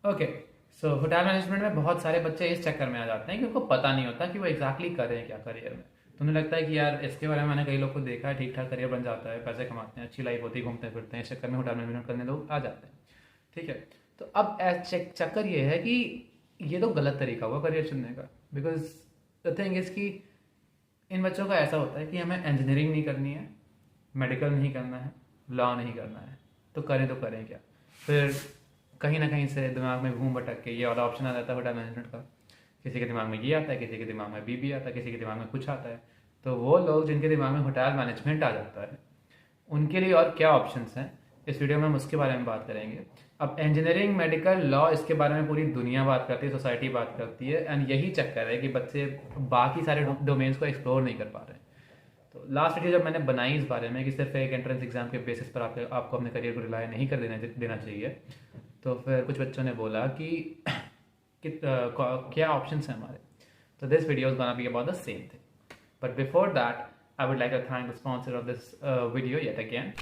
Okay. So hotel management में बहुत सारे बच्चे इस चक्कर में आ जाते हैं कि उनको पता नहीं होता कि वो एग्जैक्टली कर रहे हैं क्या करियर में। तो उन्हें लगता है कि यार इसके बारे में मैंने कई लोग को देखा है, ठीक ठाक करियर बन जाता है, पैसे कमाते हैं, अच्छी लाइफ होती है, घूमते फिरते हैं, इस चक्कर में होटल मैनेजमेंट करने लोग आ जाते हैं। ठीक है। तो अब चक्कर ये है कि ये तो गलत तरीका हुआ करियर चुनने का। बिकॉज द थिंग इज कि इन बच्चों का ऐसा होता है कि हमें इंजीनियरिंग नहीं करनी है, मेडिकल नहीं करना है, लॉ नहीं करना है, तो करें क्या। फिर कहीं ना कहीं से दिमाग में घूम भटक के ये वाला ऑप्शन आ जाता है होटल मैनेजमेंट का। किसी के दिमाग में ये आता है, किसी के दिमाग में बी आता है, किसी के दिमाग में कुछ आता है। तो वो लोग जिनके दिमाग में होटल मैनेजमेंट आ जाता है, उनके लिए और क्या ऑप्शंस हैं, इस वीडियो में हम उसके बारे में बात करेंगे। अब इंजीनियरिंग, मेडिकल, लॉ, इसके बारे में पूरी दुनिया बात करती है, सोसाइटी बात करती है, एंड यही चक्कर है कि बच्चे बाकी सारे डोमेन्स को एक्सप्लोर नहीं कर पा रहे हैं। तो लास्ट वीडियो जब मैंने बनाई इस बारे में कि सिर्फ एक एंट्रेंस एग्जाम के बेसिस पर आपको अपने करियर को रिलाय नहीं कर देना चाहिए, तो फिर कुछ बच्चों ने बोला कि क्या ऑप्शंस हैं हमारे। तो this video is gonna be about the same thing, but before that I would like to thank the sponsor of this video yet again.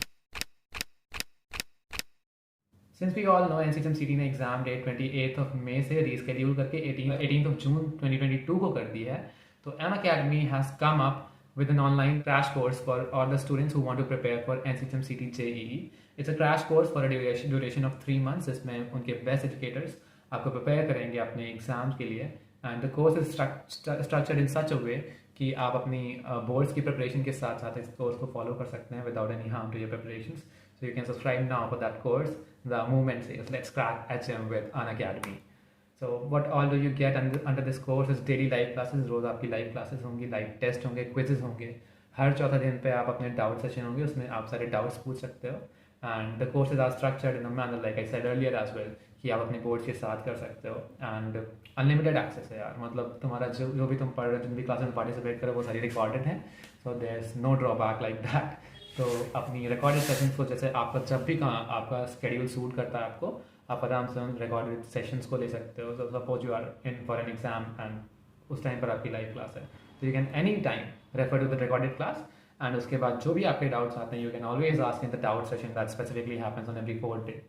Since we all know NCTM ने exam date 28th of May से reschedule करके 18th of June 2022 को कर दी है। तो An Academy has come up with an online crash course for all the students who want to prepare for NCTM JEE. It's a crash course for a duration of 3 months, जिसमें उनके best educators आपको prepare करेंगे अपने exams के लिए। And the course is structured in such a way कि आप अपनी बोर्ड्स की प्रिपरेशन के साथ साथ इस कोर्स को फॉलो कर सकते हैं without any harm to your preparations. So you can subscribe now for that course. The movement says, let's crack HM with An Academy. So what all do you get under this course is daily live classes। रोज आपकी live classes होंगी, live test होंगे, quizzes होंगे। हर चौथा दिन पे आप अपने doubt session होंगे, उसमें आप सारे डाउट्स पूछ सकते हो। And the courses are structured in a manner like I said earlier as well, कि आप अपने बोर्ड के साथ कर सकते हो। एंड अनलिमिटेड एक्सेस है यार, मतलब तुम्हारा जो भी तुम पढ़ रहे हो, जिन भी क्लास में पार्टिसिपेट करो, वो सारी रिकॉर्डेड है। So there is no drawback like that. तो अपनी रिकॉर्डेड सेशंस को, जैसे आपका जब भी कहाँ आपका स्केड्यूल सूट करता है आपको, आप आराम से उन रिकॉर्डेड सेशंस को ले सकते हो। Suppose you are in for an exam and उस टाइम पर आपकी लाइव क्लास है, तो you can any time refer to the recorded class. And उसके बाद जो भी आपके डाउट्स आते हैं, you can always ask in the doubt session that specifically happens on every 4 day,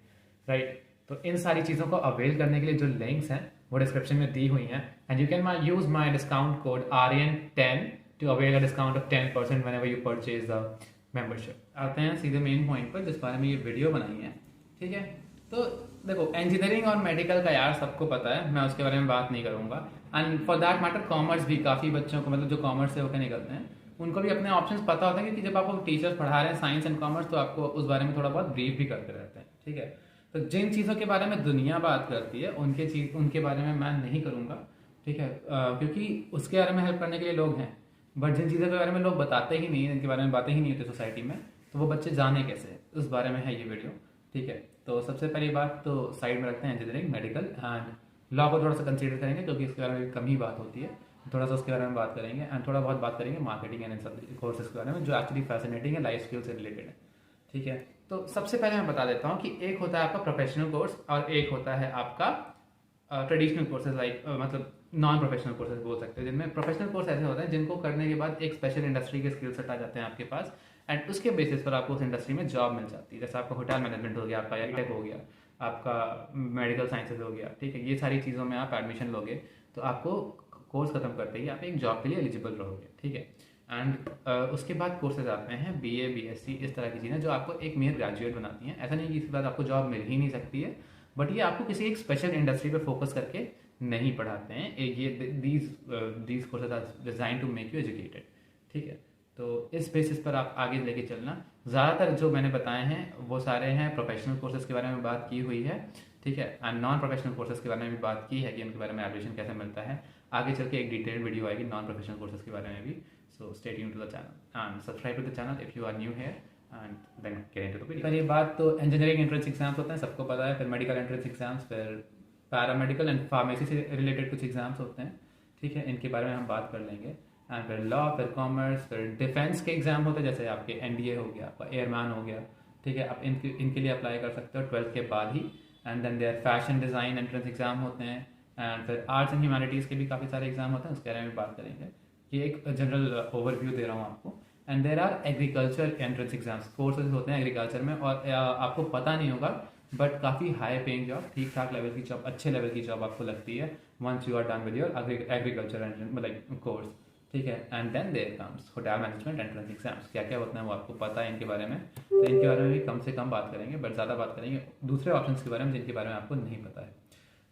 right. तो इन सारी चीज़ों को अवेल करने के लिए जो लिंक्स हैं वो डिस्क्रिप्शन में दी हुई हैं। And you can use my discount code RN10 to avail a discount of 10% whenever you purchase the membership. आते हैं सीधे मेन पॉइंट पर जिस बारे में ये वीडियो बनाई है। ठीक है। तो देखो, इंजीनियरिंग और मेडिकल का यार सबको पता है, मैं उसके बारे में बात नहीं करूंगा। And for that matter commerce भी, काफ़ी बच्चों को, मतलब जो कॉमर्स से होकर निकलते हैं, उनको भी अपने ऑप्शंस पता होता है, क्योंकि जब आपको टीचर्स पढ़ा रहे हैं साइंस एंड कॉमर्स, तो आपको उस बारे में थोड़ा बहुत ब्रीफ भी करते रहते हैं। ठीक है। तो जिन चीज़ों के बारे में दुनिया बात करती है उनके बारे में मैं नहीं करूँगा। ठीक है। क्योंकि उसके बारे में हेल्प करने के लिए लोग हैं, बट जिन चीज़ों के बारे में लोग बताते ही नहीं हैं, जिनके बारे में बातें ही नहीं होती सोसाइटी में, तो वो बच्चे जाने कैसे, उस बारे में है ये वीडियो। ठीक है। तो सबसे पहली बात तो साइड में रखते हैं इंजीनियरिंग, मेडिकल एंड लॉ को थोड़ा सा कंसीडर करेंगे, क्योंकि इसके बारे में कम ही बात होती है। थोड़ा सा उसके बारे में बात करेंगे एंड थोड़ा बहुत बात करेंगे मार्केटिंग एंड इन सब कोर्सेज के बारे में, जो एक्चुअली फैसिनेटिंग है, लाइफ स्किल से रिलेटेड है। ठीक है। तो सबसे पहले मैं बता देता हूँ कि एक होता है आपका प्रोफेशनल कोर्स और एक होता है आपका ट्रेडिशनल कोर्सेज, लाइक मतलब नॉन प्रोफेशनल कोर्सेज बोल सकते हैं। जिनमें प्रोफेशनल कोर्स ऐसे होते हैं जिनको करने के बाद एक स्पेशल इंडस्ट्री के स्किल सेट आ जाते हैं आपके पास, एंड उसके बेसिस पर आपको उस इंडस्ट्री में जॉब मिल जाती है। जैसे आपका होटल मैनेजमेंट हो गया, आपका एयरटेक हो गया, आपका मेडिकल साइंसेज हो गया। ठीक है। ये सारी चीज़ों में आप एडमिशन लोगे तो आपको कोर्स खत्म करते ही आप एक जॉब के लिए एलिजिबल रहोगे। ठीक है। एंड उसके बाद कोर्सेज आते हैं BA BSc, इस तरह की चीज़ें जो आपको एक मेयर ग्रेजुएट बनाती हैं। ऐसा नहीं कि इसके बाद आपको जॉब मिल ही नहीं सकती है, बट ये आपको किसी एक स्पेशल इंडस्ट्री पे फोकस करके नहीं पढ़ाते हैं। ये these courses are design to make you educated. ठीक है। तो इस बेसिस पर आप आगे लेके चलना। ज़्यादातर जो मैंने बताए हैं वो सारे हैं प्रोफेशनल कोर्सेज के बारे में बात की हुई है। ठीक है। एंड नॉन प्रोफेशनल कोर्सेज के बारे में भी बात की है कि उनके बारे में एडमिशन कैसे मिलता है। आगे चल के एक डिटेल्ड वीडियो आएगी नॉन प्रोफेशनल कोर्सेज के बारे में भी। So stay tuned to the channel and subscribe to the channel if you are new here and then get into the video. पहली बात तो इंजीनियरिंग एंट्रेंस एग्जाम्स होते हैं, सबको पता है। फिर मेडिकल एंट्रेंस एग्जाम्स, फिर पैरामेडिकल एंड फार्मेसी से रिलेटेड कुछ एग्जाम्स होते हैं। ठीक है। इनके बारे में हम बात कर लेंगे। एंड फिर लॉ, फिर कॉमर्स, फिर डिफेंस के एग्जाम होते हैं, जैसे आपके NDA हो गया, आपका एयरमैन हो गया। ठीक है। आप इनके लिए अप्लाई कर सकते हो 12th के बाद ही। And then their fashion design entrance exam होते हैं। एंड फिर आर्ट्स एंड ह्यूमैनिटीज़ के भी काफ़ी सारे एग्जाम होते हैं, उसके बारे में बात करेंगे। ये एक जनरल ओवरव्यू दे रहा हूँ आपको। And there are agriculture entrance exams, courses होते हैं एग्रीकल्चर में, और आपको पता नहीं होगा बट काफ़ी हाई पेइंग जॉब, ठीक ठाक लेवल की जॉब, अच्छे लेवल की जॉब आपको लगती है once you are done with your agriculture मतलब कोर्स, ठीक है। And then there comes hotel management entrance exams. क्या क्या होते हैं वो आपको पता है इनके बारे में, तो इनके बारे में भी कम से कम बात करेंगे, बट ज़्यादा बात करेंगे दूसरे ऑप्शंस के बारे में जिनके बारे में आपको नहीं पता है।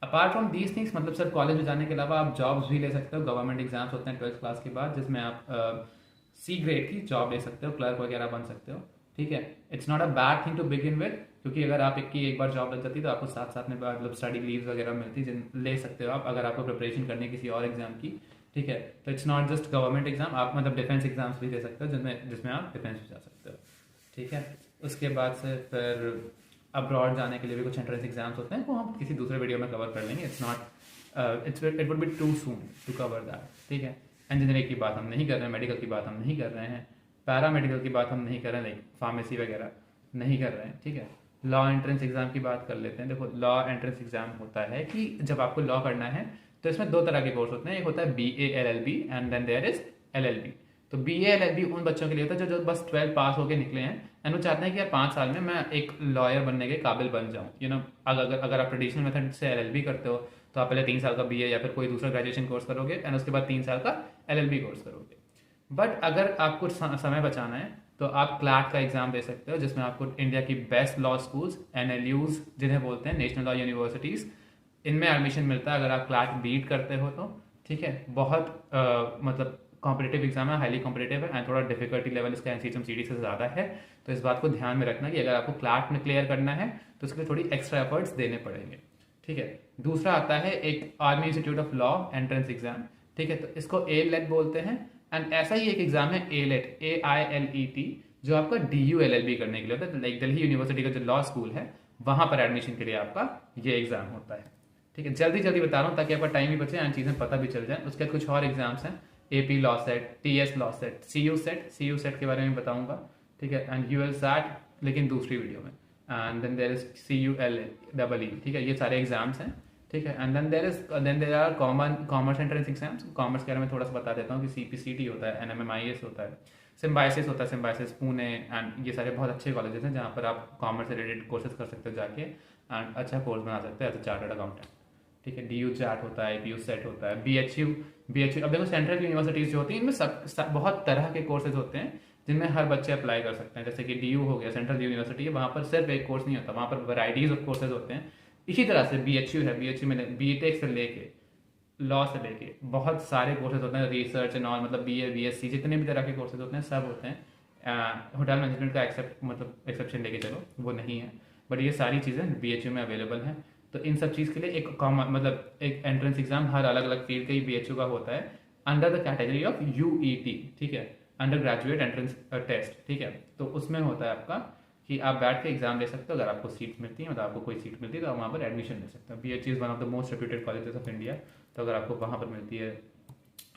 अपार्ट फ्रॉम दीज थिंग्स, मतलब सिर्फ कॉलेज में जाने के अलावा आप जॉब्स भी ले सकते हो। गवर्नमेंट एग्जाम्स होते हैं 12th क्लास के बाद, जिसमें आप सी ग्रेड की जॉब ले सकते हो, क्लर्क वगैरह बन सकते हो, ठीक है। It's not a bad thing to begin with, क्योंकि अगर आप एक बार जॉब लग जाती है तो आपको साथ साथ में मतलब स्टडी लीव्स वगैरह मिलती है, जिन ले सकते हो आप अगर आपको प्रिपरेशन करनी है किसी और एग्जाम की, ठीक है। तो it's not just government exam, आप मतलब डिफेंस एग्जाम्स भी दे सकते हो जिसमें आप डिफेंस में जा सकते हो, ठीक है। उसके बाद से फिर अब्रॉड जाने के लिए भी कुछ एंट्रेंस एग्जाम्स होते हैं, वो हम किसी दूसरे वीडियो में कवर कर लेंगे। It would be too soon to cover that, ठीक है। इंजीनियरिंग की बात हम नहीं कर रहे हैं, मेडिकल की बात हम नहीं कर रहे हैं, पैरामेडिकल की बात हम नहीं कर रहे हैं, लाइक फार्मेसी वगैरह नहीं कर रहे हैं, ठीक है। लॉ एंट्रेंस एग्जाम की बात कर लेते हैं। देखो, लॉ एंट्रेंस एग्जाम होता है कि जब आपको लॉ करना है तो इसमें दो तरह के कोर्स होते हैं, एक होता है BA LLB and then there is LLB। तो BA LLB उन बच्चों के लिए होता है जो बस 12 पास होके निकले हैं एंड वो चाहते हैं कि यार 5 साल में मैं एक लॉयर बनने के काबिल बन जाऊं, यू नो। अगर आप ट्रेडिशनल मेथड से LLB करते हो तो आप पहले 3 साल का BA या फिर कोई दूसरा ग्रेजुएशन कोर्स करोगे एंड उसके बाद 3 साल का LLB कोर्स करोगे। बट अगर आपको समय बचाना है तो आप क्लैट का एग्जाम दे सकते हो, जिसमें आपको इंडिया की बेस्ट लॉ स्कूल्स NLUs जिन्हें बोलते हैं नेशनल लॉ यूनिवर्सिटीज, इनमें एडमिशन मिलता है अगर आप क्लैट बीट करते हो तो, ठीक है। बहुत मतलब कॉम्पिटेटिव एग्जाम है, हाईली कॉम्पिटेटिव है एंड थोड़ा डिफिकल्टी लेवल इसका NCTM CD से ज़्यादा है। तो इस बात को ध्यान में रखना कि अगर आपको क्लैट में क्लियर करना है तो उसके लिए थोड़ी एक्स्ट्रा एफर्ट्स देने पड़ेंगे, ठीक है। दूसरा आता है एक army institute of law entrance exam, ठीक है। तो इसको ALET बोलते हैं एंड ऐसा ही एक एग्जाम है ALET AILET जो आपका DU LLB करने के लिए होता है। लाइक दिल्ली यूनिवर्सिटी का जो लॉ स्कूल है वहां पर एडमिशन के लिए आपका ये एग्जाम होता है, ठीक है। जल्दी जल्दी बता रहा हूँ ताकि आपका टाइम भी बचे एंड चीज़ें पता भी चल जाए। उसके बाद कुछ और एग्जाम्स हैं, AP law set, TS law set, CU set के बारे में बताऊंगा, ठीक है। एंड UL SAT लेकिन दूसरी वीडियो में। And then there is CULEE, ठीक है। ये सारे एग्जाम्स हैं, ठीक है। And then there are commerce entrance exams. Commerce के बारे में थोड़ा सा बता देता हूँ कि CPCT होता है, NMMIS होता है, सिम्बाइसिस होता है, सिम्बाइसिस पुणे, एंड ये सारे बहुत अच्छे कॉलेजेस हैं जहाँ पर आप कॉमर्स से रिलेटेड कोर्सेज कर सकते हो जाके एंड अच्छा कोर्स बना सकते हो एज अ चार्टर्ड अकाउंटेंट, ठीक है। DU चैट होता है, APU सेट होता है, BHU। अब देखो सेंट्रल यूनिवर्सिटीज जो होती हैं इनमें बहुत तरह के कोर्सेज होते हैं जिनमें हर बच्चे अप्लाई कर सकते हैं। जैसे कि DU हो गया, सेंट्रल यूनिवर्सिटी है, वहाँ पर सिर्फ एक कोर्स नहीं होता, वहाँ पर वैराइटीज ऑफ कोर्सेज होते हैं। इसी तरह से BHU है, BHU में BTech से लेके लॉ से लेके बहुत सारे कोर्सेज होते हैं, रिसर्च एंड ऑल, मतलब BA BSc जितने भी तरह के कोर्सेज होते हैं सब होते हैं। होटल मैनेजमेंट का एक्सेप्शन लेके चलो, वो नहीं है, बट ये सारी चीज़ें BHU में अवेलेबल हैं। तो इन सब चीज़ के लिए एक मतलब एक एंट्रेंस एग्जाम हर अलग अलग फील्ड का ही BHU का होता है under the category of UET, ठीक है, अंडर ग्रेजुएट एंट्रेंस टेस्ट, ठीक है। तो उसमें होता है आपका कि आप बैठ के एग्जाम दे सकते हो, अगर आपको सीट मिलती है, मतलब आपको कोई सीट मिलती है तो आप वहाँ पर एडमिशन ले सकते हो। BHU is one of the most reputed colleges of India, तो अगर आपको वहाँ पर मिलती है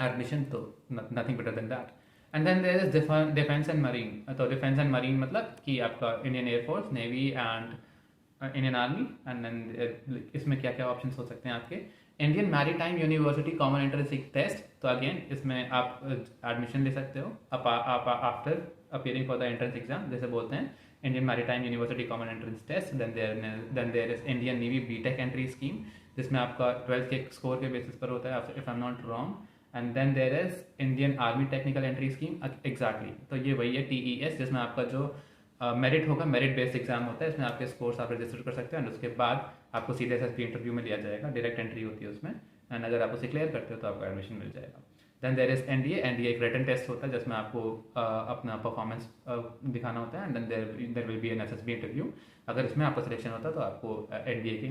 एडमिशन तो nothing better than that. And then there is defence and marine. तो डिफेंस एंड मरीन मतलब कि आपका Indian air force, navy and Indian army. एंड देन इसमें क्या क्या ऑप्शन हो सकते हैं आपके, Indian maritime university common entrance test. तो अगेन इसमें आप एडमिशन ले सकते हो after appearing for the entrance exam, जैसे बोलते हैं Indian maritime university common entrance test. Then there is Indian navy BTech entry scheme, जिसमें आपका 12th के स्कोर के बेसिस पर होता है if I am not wrong. And then there is Indian army technical entry scheme, exactly. तो ये वही है TES, जिसमें आपका जो मेरिट होगा, मेरिट बेस्ड एग्जाम होता है, इसमें आपके स्कोर्स आप रजिस्टर कर सकते हैं एंड उसके बाद आपको सीधे SSP इंटरव्यू में लिया जाएगा, डायरेक्ट एंट्री होती है उसमें। एंड अगर आप उसे क्लियर करते हो तो आपको एडमिशन मिल जाएगा। देन देयर इज NDA एक रिटन टेस्ट होता है जिसमें आपको अपना परफॉर्मेंस दिखाना होता है and then there will be an SSB interview. अगर इसमें आपका सिलेक्शन होता है तो आपको NDA की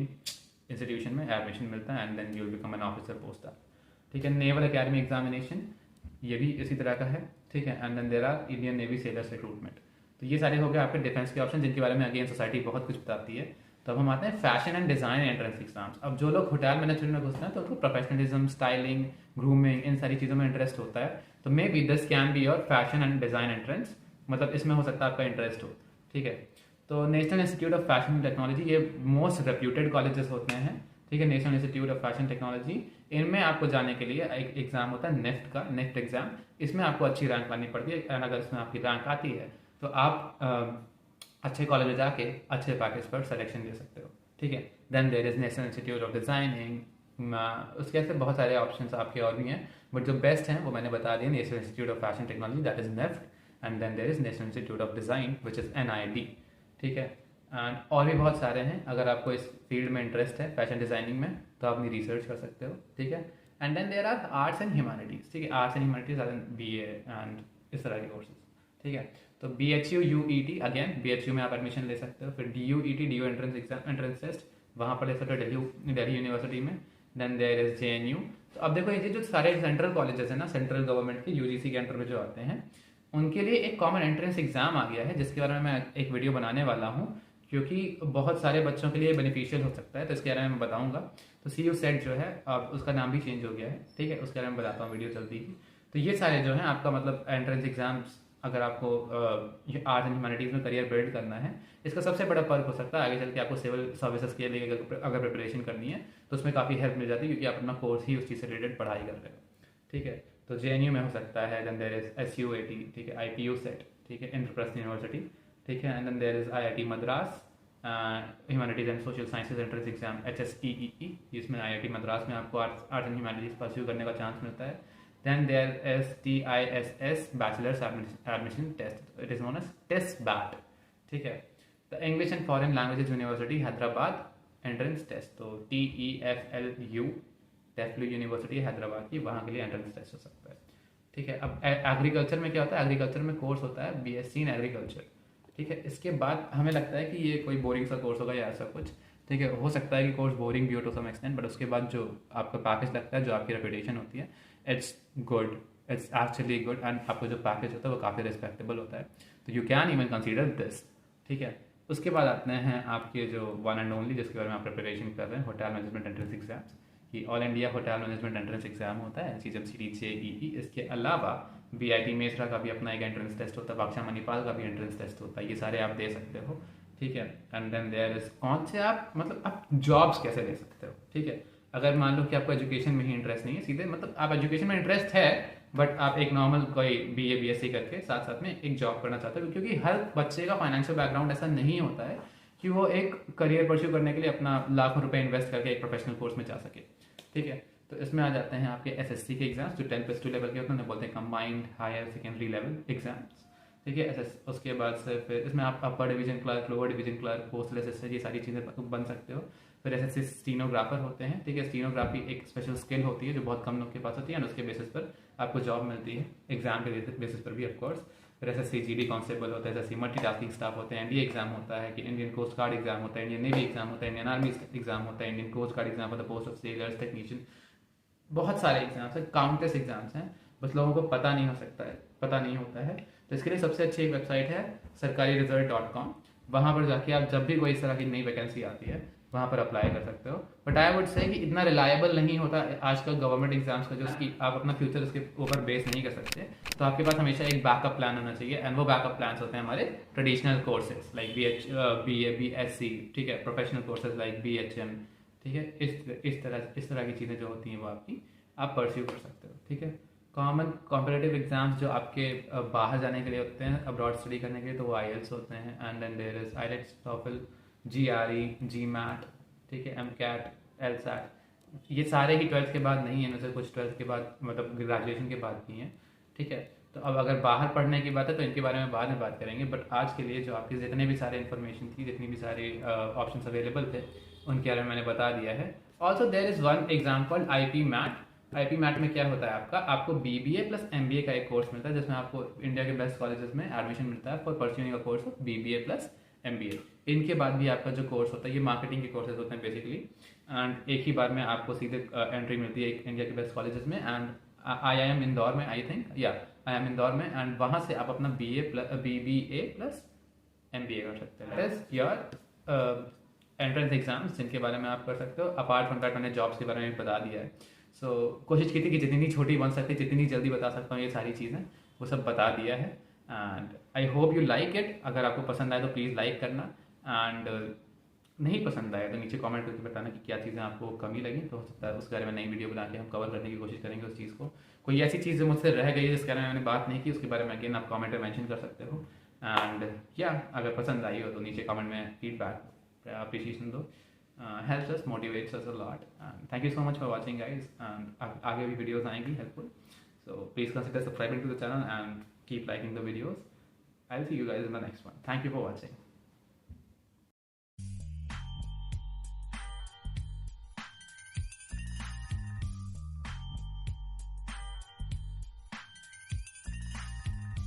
इंस्टीट्यूशन में एडमिशन मिलता है and then you will become an officer post, ठीक है। नेवल एकेडमी एग्जामिनेशन ये भी इसी तरह का है, ठीक है। And then there are Indian navy sailors recruitment. तो ये सारे हो गए आपके डिफेंस के ऑप्शन, जिनके बारे में अगेन सोसाइटी बहुत कुछ बताती है। तो अब हम आते हैं fashion and design entrance exams. अब जो लोग होटल मैनेजमेंट में घुसते हैं तो उनको प्रोफेशनलिज्म, स्टाइलिंग, ग्रूमिंग, इन सारी चीज़ों में इंटरेस्ट होता है। तो may be this can be your fashion and design entrance, मतलब इसमें हो सकता है आपका इंटरेस्ट हो, ठीक है। तो national institute of fashion and technology, ये मोस्ट रेप्यूटेड कॉलेजेस होते हैं, ठीक है। National institute of fashion technology, इनमें आपको जाने के लिए एक एग्जाम होता है नेफ्ट का, नेफ्ट एग्जाम। इसमें आपको अच्छी रैंक लानी पड़ती है एंड अगर इसमें आपकी रैंक आती है तो आप अच्छे कॉलेज में जाके अच्छे पैकेज पर सिलेक्शन दे सकते हो, ठीक है। Then there is national institute of designing, उसके ऐसे बहुत सारे ऑप्शंस आपके और भी हैं, बट जो बेस्ट हैं वो मैंने बता दिए, national institute of fashion technology that is NIFT, and then there is national institute of design which is NID, ठीक है। एंड और भी बहुत सारे हैं, अगर आपको इस फील्ड में इंटरेस्ट है फैशन डिज़ाइनिंग में तो आप अपनी रिसर्च कर सकते हो, ठीक है। And then there are arts and humanities, ठीक है, arts and humanities are BA and इस तरह के कोर्सेज, ठीक है। तो BHU UET, अगेन BHU में आप एडमिशन ले सकते हो, फिर DUET DU entrance exam entrance test वहाँ पर ले सकते हो दिल्ली यूनिवर्सिटी में। Then there is JNU। तो अब देखो ये जो सारे सेंट्रल कॉलेजेस हैं ना, सेंट्रल गवर्नमेंट के UGC के अंडर में जो आते हैं, उनके लिए एक कॉमन एंट्रेंस एग्जाम आ गया है जिसके बारे में मैं एक वीडियो बनाने वाला हूँ, क्योंकि बहुत सारे बच्चों के लिए बेनिफिशियल हो सकता है, तो इसके बारे में मैं बताऊंगा। तो CU सेट जो है अब उसका नाम भी चेंज हो गया है, ठीक है, उसके बारे में बताता हूँ वीडियो जल्दी ही। तो ये सारे जो हैं आपका मतलब एंट्रेंस एग्जाम्स, अगर आपको आर्ट्स एंड ह्यूमैनिटीज़ में करियर बिल्ड करना है, इसका सबसे बड़ा पर्क हो सकता है आगे चल के आपको सिविल सर्विसेज के लिए अगर प्रिपरेशन करनी है तो उसमें काफ़ी हेल्प मिल जाती है, क्योंकि आप अपना कोर्स ही उस चीज़ से रिलेटेड पढ़ाई कर रहे हो, ठीक है। तो JNU में हो सकता है, देन देयर इज SUAT, ठीक है, IPU सेट, ठीक है, इंद्रप्रस्थ यूनिवर्सिटी, ठीक है, and then there is IIT Madras humanities and social sciences entrance exam HSEEE, इसमें IIT मद्रास में आपको आर्ट्स एंड ह्यूमैनिटीज़ परस्यू करने का चांस मिलता है। Then there is TISS Bachelor's Admission Test. It is known as TESBAT, ठीक है। The English and Foreign Languages University Hyderabad entrance test, तो TEFLU TEFLU यूनिवर्सिटी हैदराबाद की, वहाँ के लिए एंट्रेंस टेस्ट हो सकता है, ठीक है। अब एग्रीकल्चर में क्या होता है, एग्रीकल्चर में कोर्स होता है BSc इन एग्रीकल्चर, ठीक है। इसके बाद हमें लगता है कि ये कोई बोरिंग सा कोर्स होगा या ऐसा कुछ, ठीक है, हो सकता है कि कोर्स बोरिंग भी हो टू सम एक्सटेंट, बट उसके बाद जो आपका पैकेज लगता है, जो आपकी रेपुटेशन होती है, it's good, it's actually good, and आपको जो पैकेज होता है वो काफ़ी रिस्पेक्टेबल होता है, तो you can even consider this, ठीक है। उसके बाद आते हैं आपके जो वन एंड ओनली, जिसके बारे में आप प्रिपरेशन कर रहे हैं, होटल मैनेजमेंट एंट्रेंस एग्जाम्स, कि all India hotel management entrance exam होता है CHMCT JEE। इसके अलावा BIT मेसरा का भी अपना एक एंट्रेंस टेस्ट होता है, बख्शा मणिपाल का भी एंट्रेंस टेस्ट होता है, ये सारे आप दे सकते हो, ठीक है। एंड देन देयर इज कौन से आप मतलब आप जॉब्स कैसे ले सकते हो, ठीक है। अगर मान लो कि आपको एजुकेशन में ही इंटरेस्ट नहीं है, सीधे मतलब आप एजुकेशन में इंटरेस्ट है बट आप एक नॉर्मल कोई BA BSc करके साथ साथ में एक जॉब करना चाहते हो, क्योंकि हर बच्चे का फाइनेंशियल बैकग्राउंड ऐसा नहीं होता है कि वो एक करियर परस्यू करने के लिए अपना लाखों रुपए इन्वेस्ट करके एक प्रोफेशनल कोर्स में जा सके, ठीक है। तो इसमें आ जाते हैं आपके SSC के एग्जाम्स, जो 10+2 लेवल के होते हैं, बोलते हैं combined higher secondary level exams, ठीक है। उसके बाद से फिर इसमें आप upper division clerk, lower division clerk, postal assistant, ये सारी चीज़ें बन सकते हो। फिर SSC स्टीनोग्राफर होते हैं, ठीक है। स्टीनोग्राफी एक स्पेशल स्किल होती है जो बहुत कम लोग के पास होती है, और उसके बेसिस पर आपको जॉब मिलती है, एग्जाम के बेसिस पर भी ऑफकोर्स। फिर SSC GD कांस्टेबल होता है, SSC मल्टीटास्किंग स्टाफ होते हैं, NDA एग्जाम होता है, कि इंडियन कोस्ट गार्ड एग्जाम होता है, इंडियन नेवी एग्जाम होता है, इंडियन आर्मी एग्जाम होता है, इंडियन कोस्ट गार्ड एग्जाम होता है, पोस्ट ऑफ सेलर्स, टेक्नीशियन, बहुत सारे एग्जाम्स हैं, काउंटलेस एग्जाम्स हैं, बस लोगों को पता नहीं हो सकता है, पता नहीं होता है। तो इसके लिए सबसे अच्छी एक वेबसाइट है sarkariresult.com, वहाँ पर जाके आप जब भी कोई इस तरह की नई वैकेंसी आती है वहाँ पर अप्लाई कर सकते हो। बट आई वुड से कि इतना रिलायबल नहीं होता आजकल गवर्नमेंट एग्जाम्स का, जो उसकी आप अपना फ्यूचर उसके ऊपर बेस नहीं कर सकते, तो आपके पास हमेशा एक बैकअप प्लान होना चाहिए, एंड वो बैकअप प्लान होते हैं हमारे traditional courses like BA BSc, ठीक है, प्रोफेशनल कोर्सेज लाइक BHM, ठीक है। इस तरह की चीज़ें जो होती हैं वो आपकी आप परस्यू कर सकते हो, ठीक है। कॉमन कॉम्पिटिटिव एग्जाम्स जो आपके बाहर जाने के लिए होते हैं, अब्रॉड स्टडी करने के लिए, तो वो IELTS होते हैं, and then there is IELTS, TOEFL, GRE, GMAT, ठीक है, MCAT, LSAT, ये सारे ही 12th के बाद नहीं है, इनमें से कुछ 12th के बाद मतलब ग्रेजुएशन के बाद भी हैं, ठीक है। तो अब अगर बाहर पढ़ने की बात है तो इनके बारे में बाद में बात करेंगे, बट आज के लिए जो आपके जितने भी सारे इन्फॉर्मेशन थी, जितनी भी सारे ऑप्शन अवेलेबल थे, उनके बारे में मैंने बता दिया है। Also there is one exam called IP MAT. IP MAT में क्या होता है आपको BBA प्लस MBA का एक कोर्स मिलता है, जिसमें आपको इंडिया के बेस्ट कॉलेजेस में एडमिशन मिलता है फॉर परस्यूइंग का course of BBA plus MBA। इनके बाद भी आपका जो कोर्स होता है, ये मार्केटिंग के कोर्सेज होते हैं बेसिकली, एंड एक ही बार में आपको सीधे एंट्री मिलती है इंडिया के बेस्ट कॉलेजेस में, एंड IIM इंदौर में, आई थिंक, या IIM इंदौर में, एंड वहाँ से आप अपना BBA प्लस MBA कर सकते हैं। That is your entrance exams, जिनके बारे में आप कर सकते हो। अपार्ट फ्रॉम दैट मैंने जॉब्स के बारे में बता दिया है। सो कोशिश की थी कि जितनी छोटी बन सकती, जितनी जल्दी बता सकता हूँ ये सारी चीज़ें, वो सब बता दिया है, and I hope you like it. अगर आपको पसंद आए तो प्लीज़ लाइक करना, एंड नहीं पसंद आए तो नीचे कमेंट करके बताना कि क्या चीज़ें आपको कमी लगी, तो हो सकता है उस बारे में नई वीडियो बना के हम कवर करने की कोशिश करेंगे उस चीज़ को। कोई ऐसी चीज़ जो मुझसे रह गई जिसके बारे में मैंने बात नहीं की, उसके बारे में अगेन आप कमेंट में मेंशन कर सकते हो, एंड या अगर पसंद आई हो तो नीचे कमेंट में फीडबैक अप्रिशिएशन दो, helps us, motivates us a lot. And thank you so much for watching, guys. And आगे भी वीडियोस आएंगी helpful, so please consider subscribing to the channel and keep liking the videos. I'll see you guys in the next one. Thank you for watching.